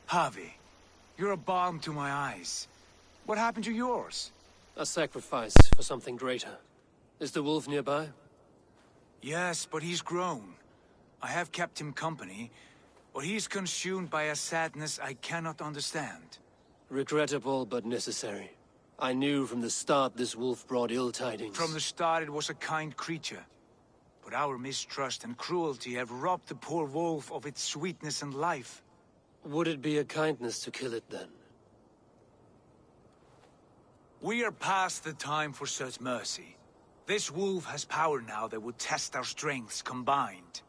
Harvey, you're a balm to my eyes. What happened to yours? A sacrifice for something greater. Is the wolf nearby? Yes, but he's grown. I have kept him company, but he's consumed by a sadness I cannot understand. Regrettable, but necessary. I knew from the start this wolf brought ill tidings. From the start it was a kind creature. But our mistrust and cruelty have robbed the poor wolf of its sweetness and life. Would it be a kindness to kill it, then? We are past the time for such mercy. This wolf has power now that would test our strengths combined.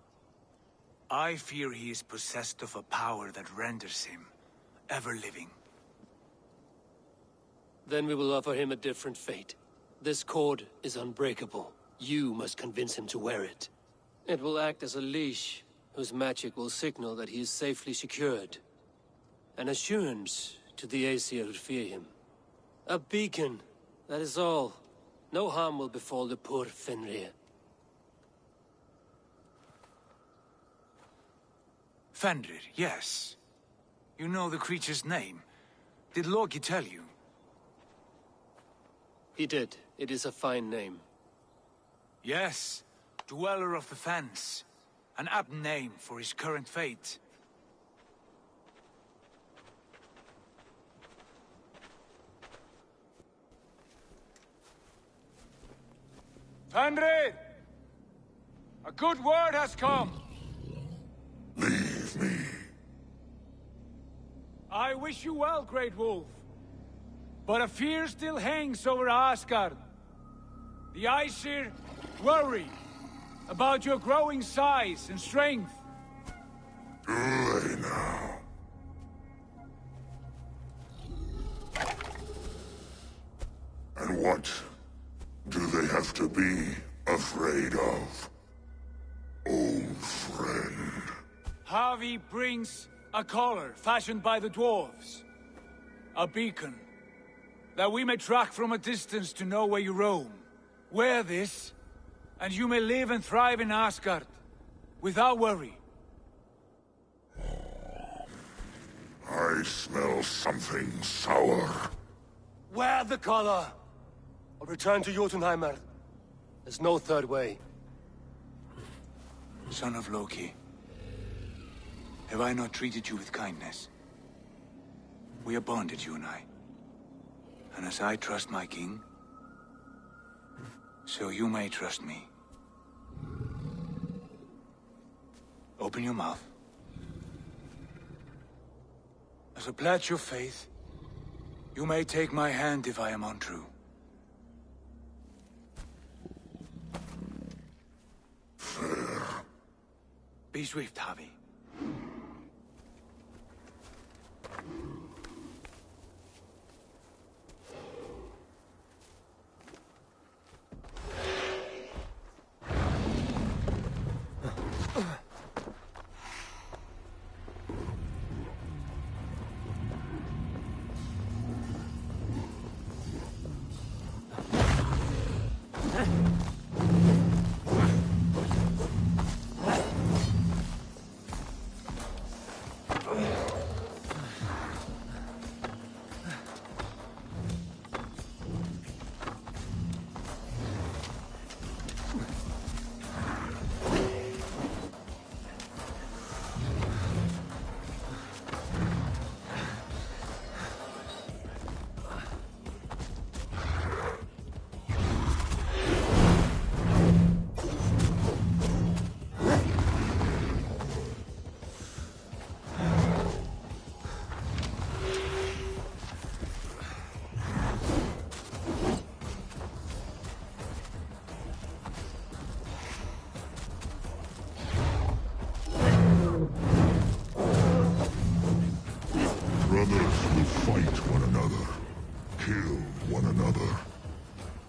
I fear he is possessed of a power that renders him ever-living. Then we will offer him a different fate. This cord is unbreakable. You must convince him to wear it. It will act as a leash, whose magic will signal that he is safely secured. An assurance to the Aesir who fear him. A beacon, that is all. No harm will befall the poor Fenrir. Fenrir, yes. You know the creature's name. Did Loki tell you? He did. It is a fine name. Yes. Dweller of the Fens. An apt name for his current fate. Fenrir! A good word has come! Leave me. I wish you well, Great Wolf. But a fear still hangs over Asgard. The Aesir worry about your growing size and strength. Do they now? And what do they have to be afraid of? Old friend. Harvey brings a collar fashioned by the dwarves. A beacon. That we may track from a distance to know where you roam. Wear this, and you may live and thrive in Asgard, without worry. I smell something sour. Wear the collar! Or return to Jotunheimer. There's no third way. Son of Loki, have I not treated you with kindness? We are bonded, you and I. And as I trust my king, so you may trust me. Open your mouth. As a pledge of faith, you may take my hand if I am untrue. Fair. Be swift, Harvey.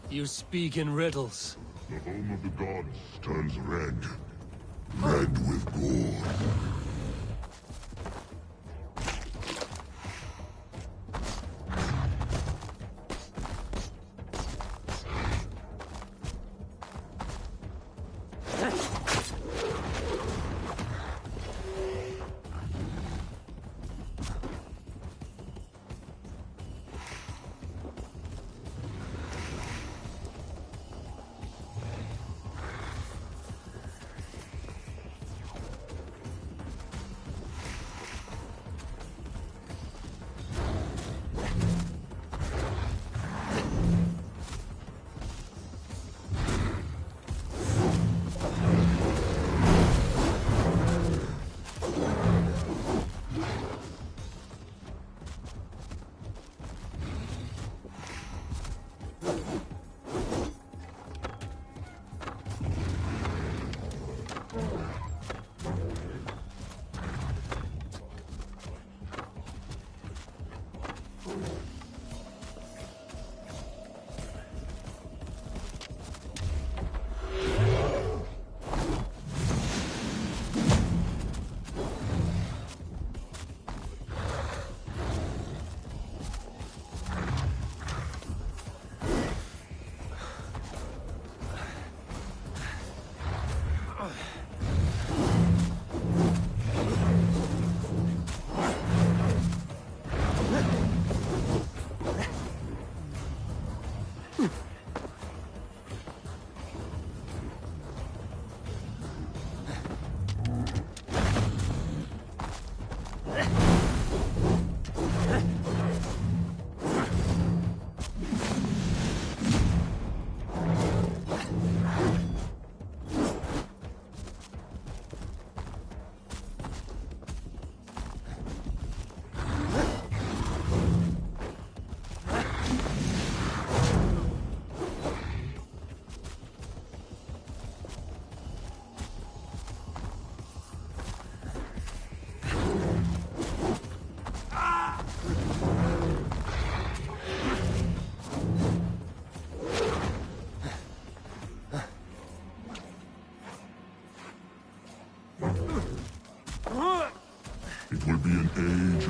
You speak in riddles. The home of the gods turns red. Red with gore.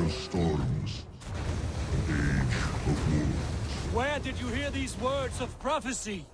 of storms, an age of wolves. Where did you hear these words of prophecy?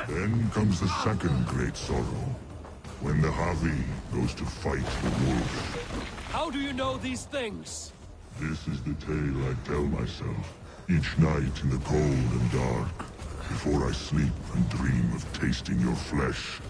Then comes the second great sorrow, when the Havi goes to fight the wolf. How do you know these things? This is the tale I tell myself, each night in the cold and dark, before I sleep and dream of tasting your flesh.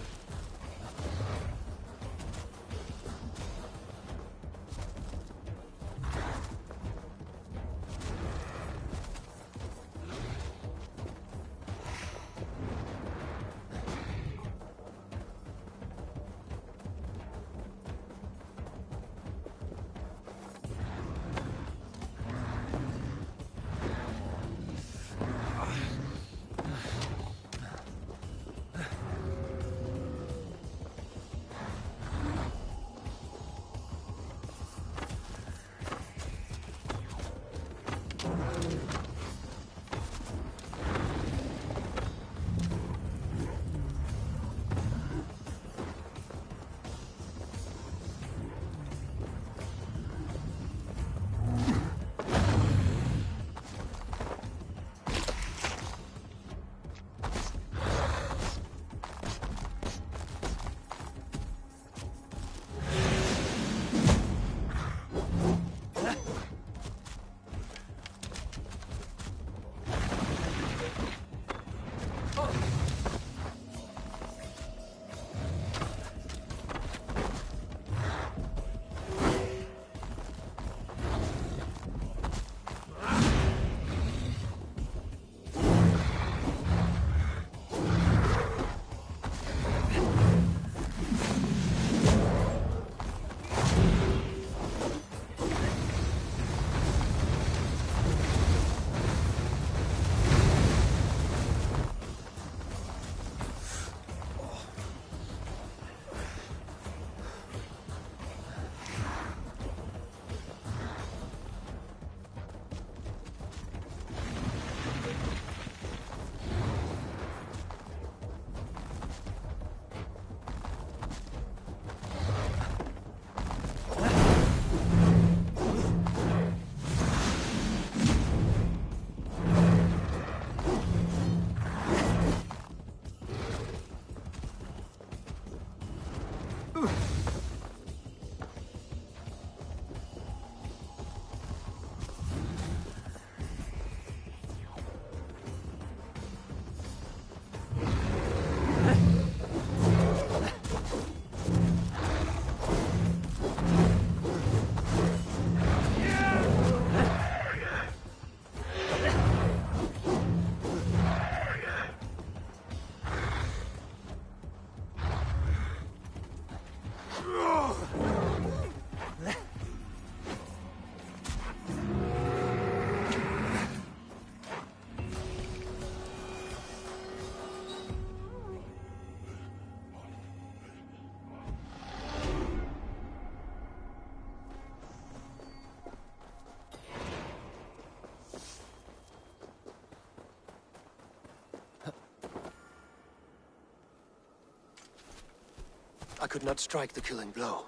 I could not strike the killing blow.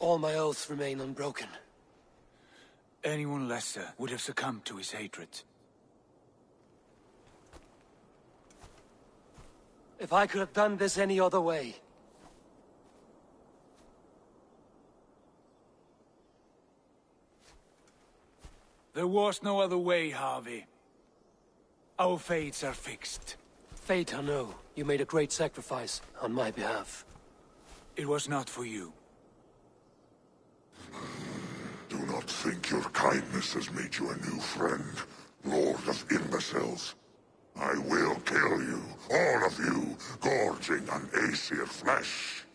All my oaths remain unbroken. Anyone lesser would have succumbed to his hatred. If I could have done this any other way... There was no other way, Harvey. Our fates are fixed. Fate, I know. You made a great sacrifice on my behalf. It was not for you. Do not think your kindness has made you a new friend, Lord of Imbeciles. I will kill you, all of you, gorging on Aesir flesh.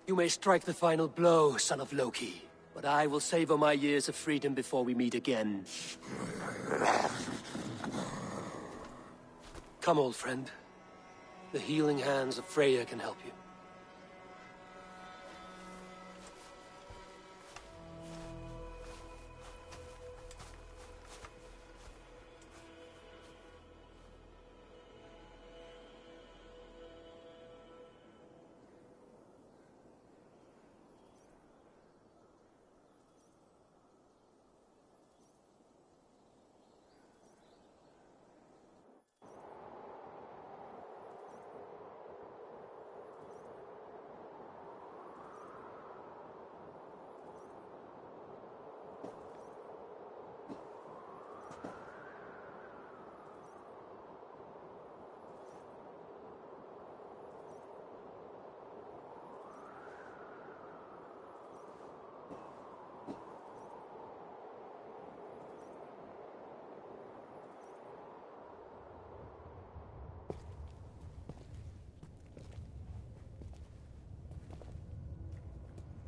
You may strike the final blow, son of Loki. But I will savor my years of freedom before we meet again. Come, old friend. The healing hands of Freya can help you.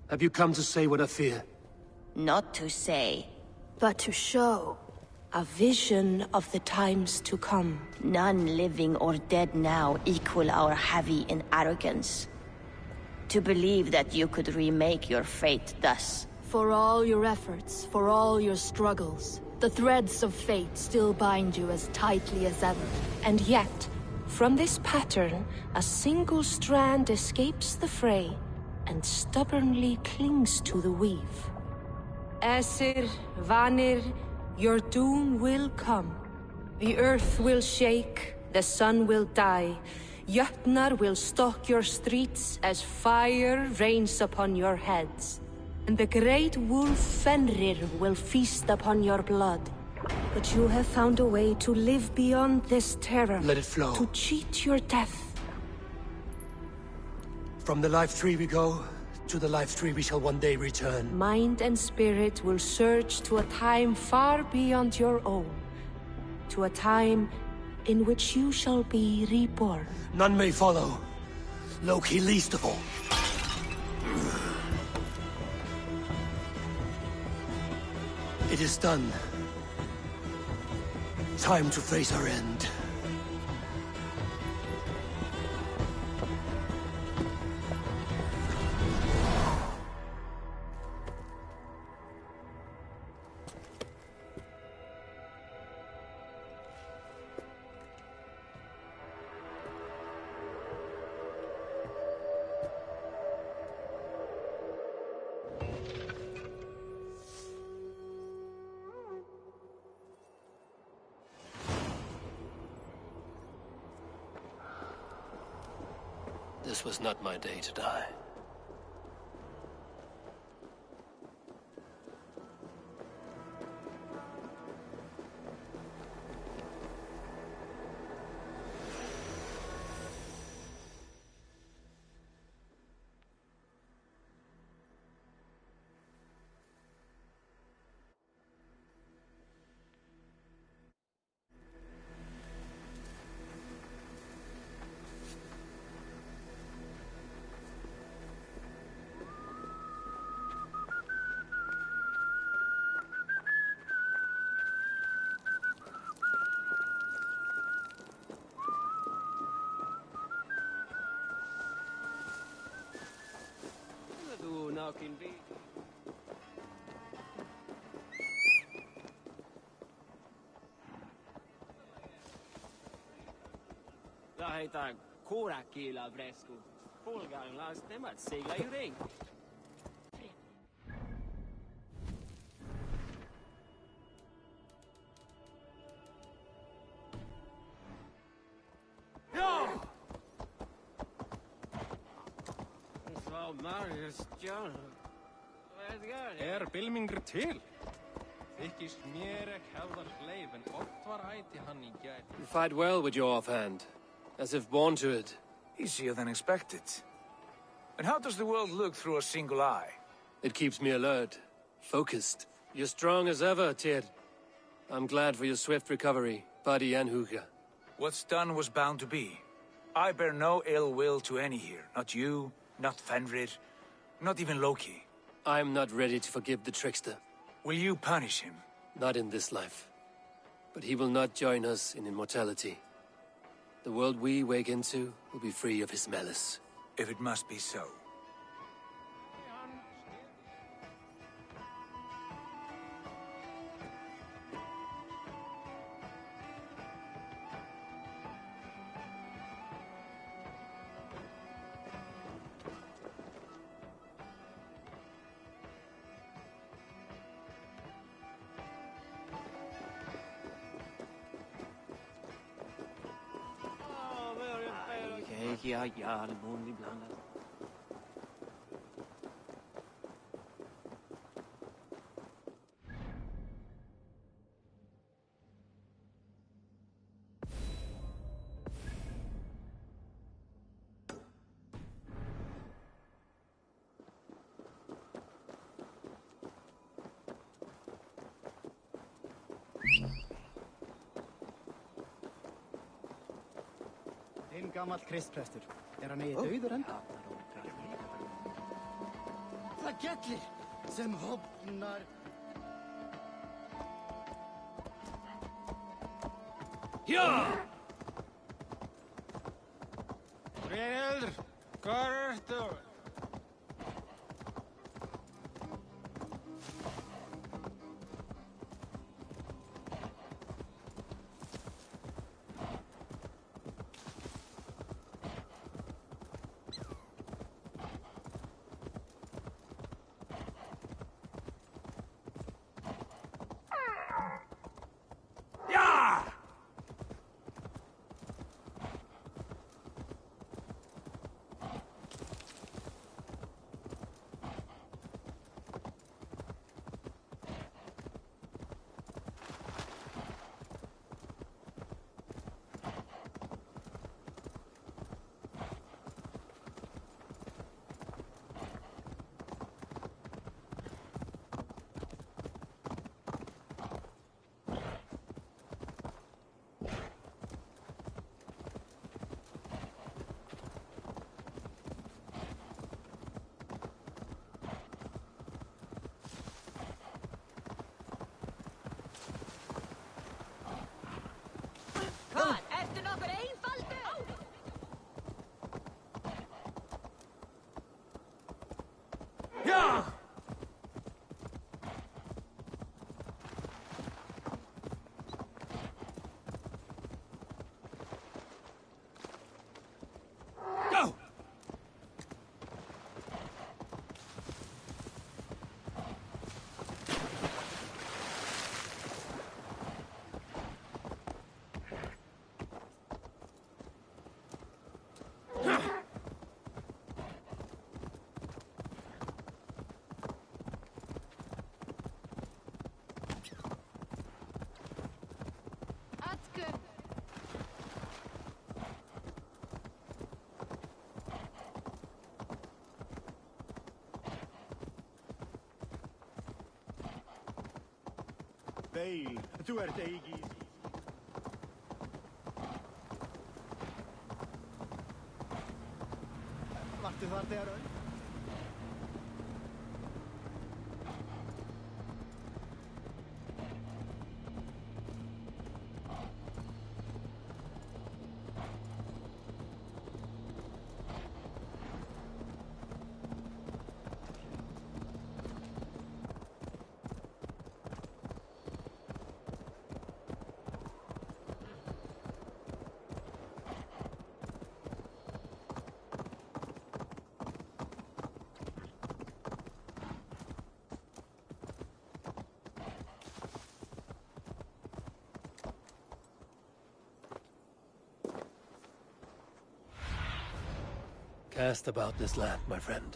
Have you come to say what I fear? Not to say, but to show. A vision of the times to come. None living or dead now equal our heavy in arrogance. To believe that you could remake your fate thus. For all your efforts, for all your struggles, the threads of fate still bind you as tightly as ever. And yet, from this pattern, a single strand escapes the fray and stubbornly clings to the weave. Aesir, Vanir, your doom will come. The earth will shake, the sun will die. Jötnar will stalk your streets as fire rains upon your heads. And the great wolf Fenrir will feast upon your blood. But you have found a way to live beyond this terror. Let it flow. To cheat your death. From the life tree we go, to the life tree we shall one day return. Mind and spirit will surge to a time far beyond your own. To a time in which you shall be reborn. None may follow. Loki least of all. It is done. Time to face our end. This was not my day to die. Lähetä kuurakkiilla fresku. Fågelganglar stämmer att segla i ring. Bylmingr til? Þykist mér ekki hefðar hleif en oft var æti hann í gær. You fight well with your offhand, as if born to it. Easier than expected. And how does the world look through a single eye? It keeps me alert, focused. You're strong as ever, Tyr. I'm glad for your swift recovery, body and hooka. What's done was bound to be. I bear no ill will to any here. Not you, not Fenrir, not even Loki. I'm not ready to forgive the trickster. Will you punish him? Not in this life. But he will not join us in immortality. The world we wake into will be free of his malice. If it must be so. Ja, det borde ibland. Gammal kristprestur. Hann eigi dauður enda? Það gellir sem hofnar. Ja! Brynhildur, hvar ertu? Veil, þú ert eigi. Vartu þar þegar öll? Cast about this land, my friend.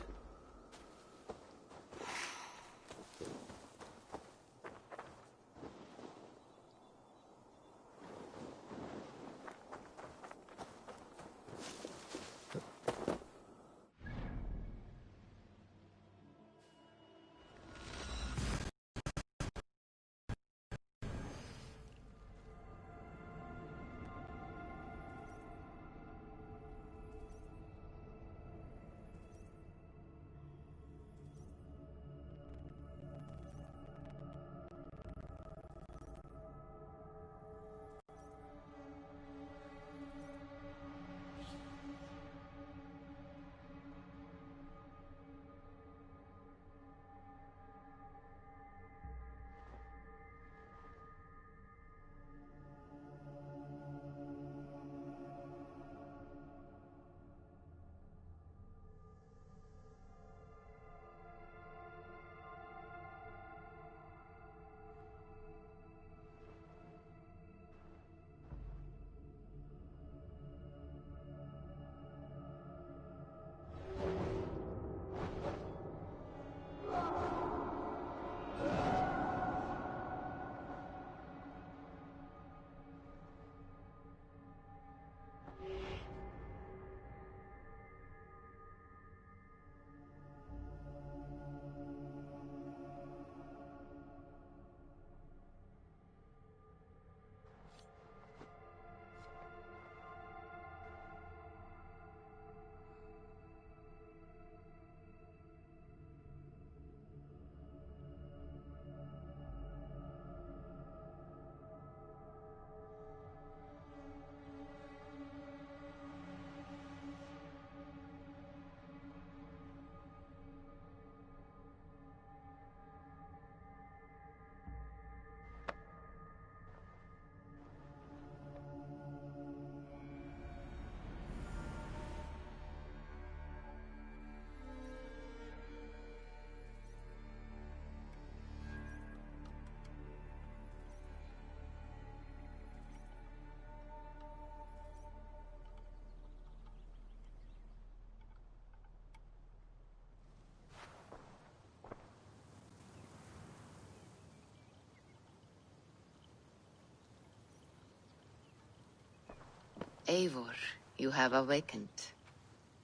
Eivor, you have awakened.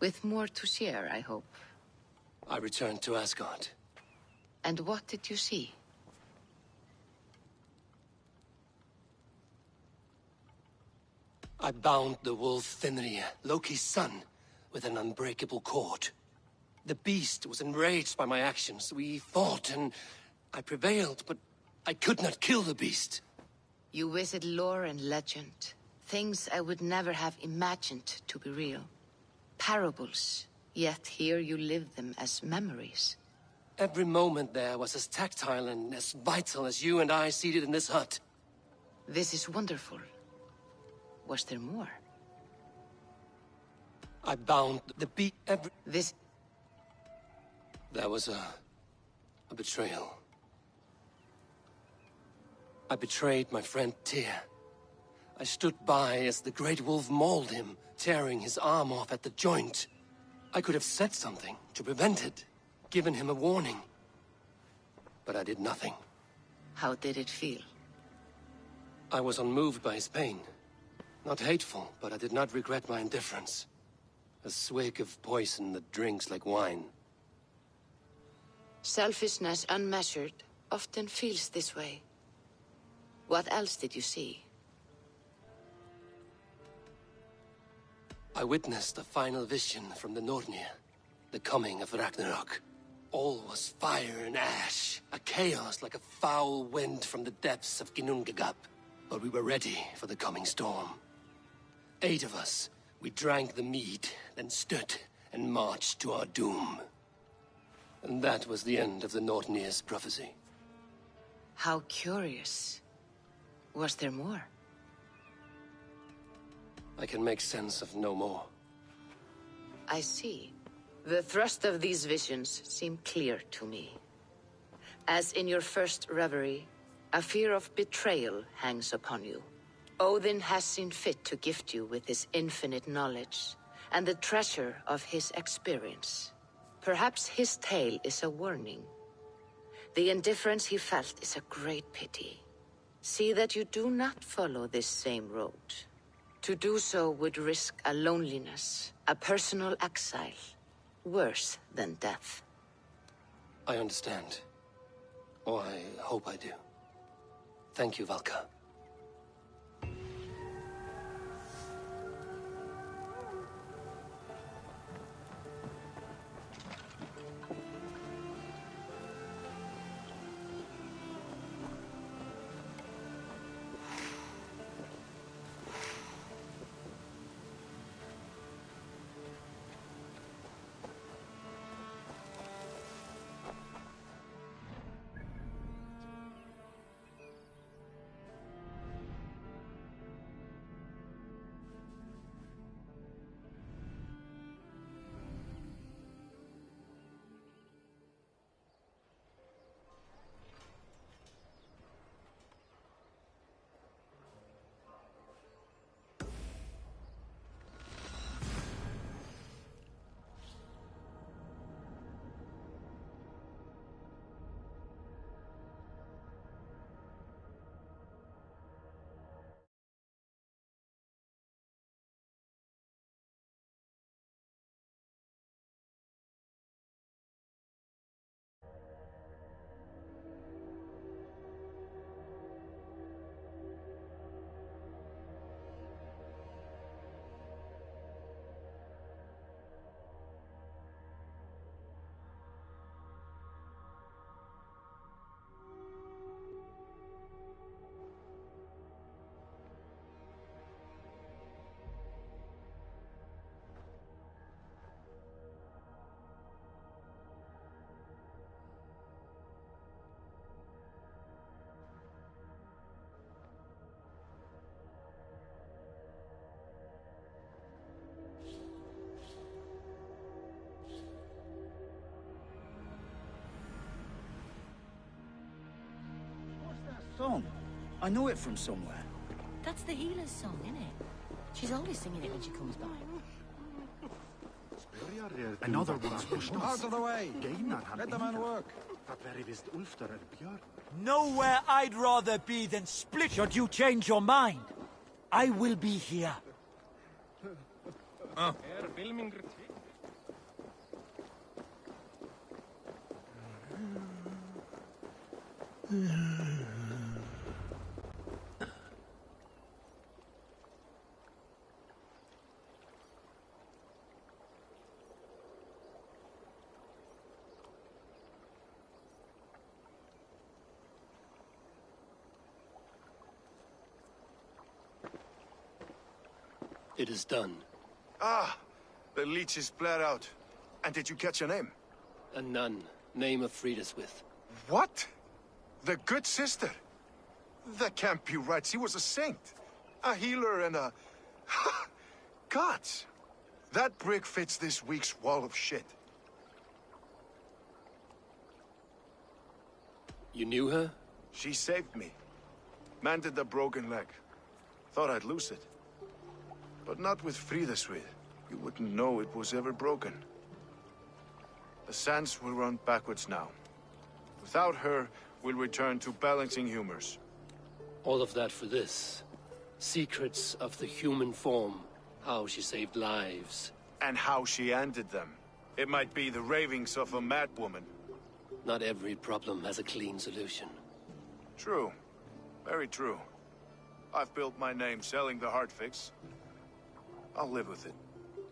With more to share, I hope. I returned to Asgard. And what did you see? I bound the wolf Fenrir, Loki's son, with an unbreakable cord. The beast was enraged by my actions. We fought, and I prevailed, but I could not kill the beast. You visit lore and legend. Things I would never have imagined to be real. Parables, yet here you live them as memories. Every moment there was as tactile and as vital as you and I seated in this hut. This is wonderful. Was there more? I bound the This... There was a betrayal. I betrayed my friend Tyr. I stood by as the great wolf mauled him, tearing his arm off at the joint. I could have said something to prevent it, given him a warning. But I did nothing. How did it feel? I was unmoved by his pain. Not hateful, but I did not regret my indifference. A swig of poison that drinks like wine. Selfishness unmeasured often feels this way. What else did you see? I witnessed a final vision from the Nornir, the coming of Ragnarok. All was fire and ash, a chaos like a foul wind from the depths of Ginnungagap. But we were ready for the coming storm. 8 of us, we drank the mead, then stood and marched to our doom. And that was the end of the Nornir's prophecy. How curious. Was there more? I can make sense of no more. I see. The thrust of these visions seem clear to me. As in your first reverie, a fear of betrayal hangs upon you. Odin has seen fit to gift you with his infinite knowledge, and the treasure of his experience. Perhaps his tale is a warning. The indifference he felt is a great pity. See that you do not follow this same road. To do so would risk a loneliness, a personal exile, worse than death. I understand. Or I hope I do. Thank you, Valka. Song. I know it from somewhere. That's the healer's song, isn't it? She's always singing it when she comes by. Another one's pushed us. Out of the way! Let the man work! Nowhere I'd rather be than split. Should you change your mind, I will be here. It is done. Ah, the leech is bled out. And did you catch a name? A nun. Name of freed with. What? The good sister? That can't be right. She was a saint. A healer and a... Gods! That brick fits this week's wall of shit. You knew her? She saved me. Mended the broken leg. Thought I'd lose it. But not with Frideswith. You wouldn't know it was ever broken. The sands will run backwards now. Without her, we'll return to balancing humors. All of that for this. Secrets of the human form. How she saved lives. And how she ended them. It might be the ravings of a madwoman. Not every problem has a clean solution. True. Very true. I've built my name selling the heart fix. I'll live with it.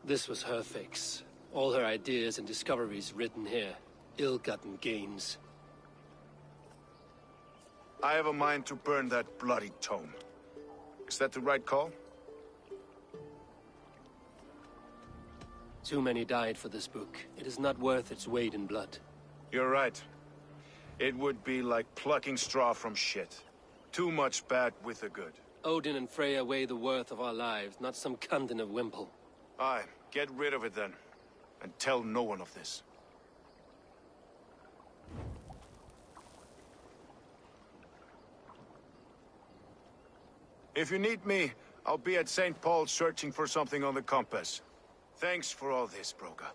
This was her fix. All her ideas and discoveries written here. Ill-gotten gains. I have a mind to burn that bloody tome. Is that the right call? Too many died for this book. It is not worth its weight in blood. You're right. It would be like plucking straw from shit. Too much bad with the good. Odin and Freya weigh the worth of our lives, not some cunt in a wimple. Aye, get rid of it then. And tell no one of this. If you need me, I'll be at St. Paul's searching for something on the compass. Thanks for all this, Broga.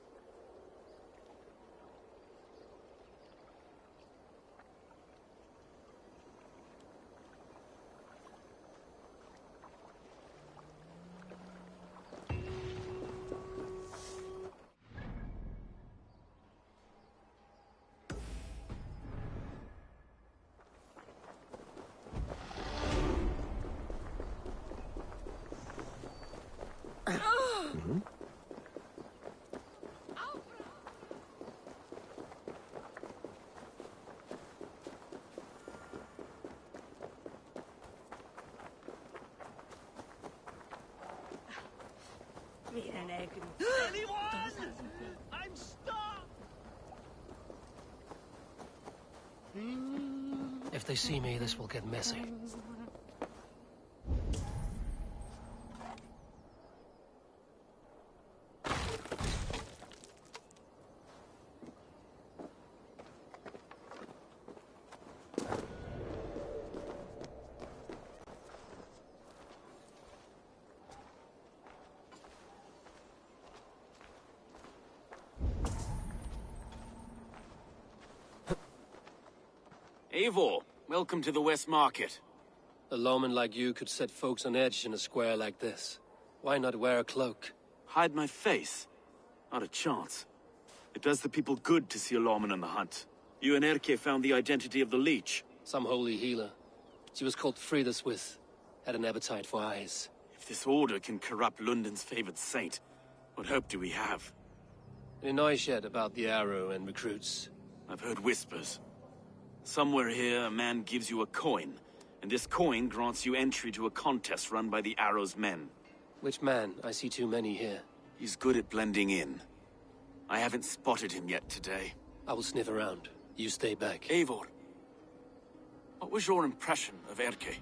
Anyone? I'm stuck! If they see me, this will get messy. Eivor, welcome to the West Market. A lawman like you could set folks on edge in a square like this. Why not wear a cloak? Hide my face? Not a chance. It does the people good to see a lawman on the hunt. You and Erke found the identity of the leech. Some holy healer. She was called Frida Swith. Had an appetite for eyes. If this order can corrupt London's favored saint, what hope do we have? Any noise yet about the arrow and recruits? I've heard whispers. Somewhere here, a man gives you a coin, and this coin grants you entry to a contest run by the Arrow's men. Which man? I see too many here. He's good at blending in. I haven't spotted him yet today. I will sniff around. You stay back. Eivor, what was your impression of Erke?